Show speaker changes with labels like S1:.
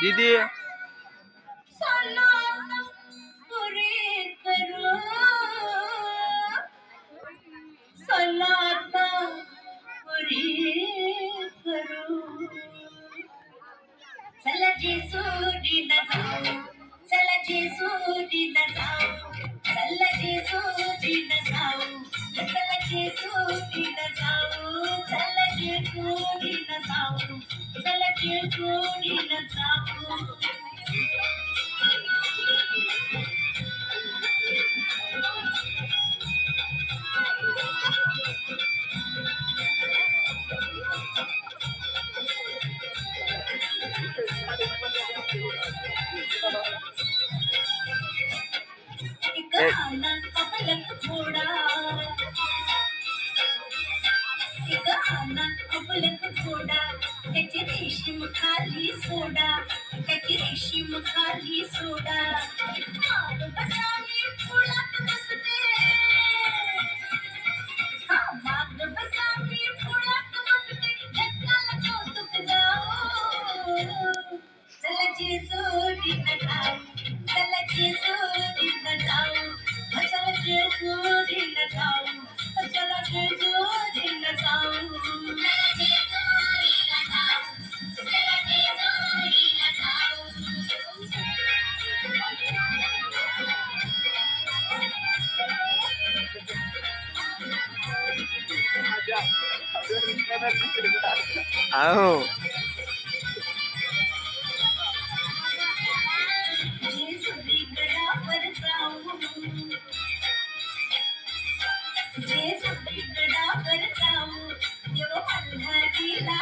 S1: दीदी
S2: चला जेजुरीला जाऊ, चला जेजुरीला जाऊ, चला जेजुरीला जाऊ, चला जेजुरीला जाऊ, चला जेजुरीला जाऊ, चला जेजुरीला जाऊ. गाना कपलक थोडा, गाना कपलक थोडा, त्याची रेशीम खाली सोडा, त्याची रेशीम खाली सोडा. माग बसावी फुलात बसते, हा माग बसावी फुलात बसते, जगाला कौतुक जाओ. चला जेजुरीला जाऊ, चला जेजुरीला जाऊ, चला जेजुरीला जाऊ, चला जेजुरीला जाऊ, चला जेजुरीला जाऊ, चला जेजुरीला जाऊ.
S1: आओ
S2: जेजुरीगडावर जाऊ, जेजुरीगडावर जाऊ, देव मल्हारीला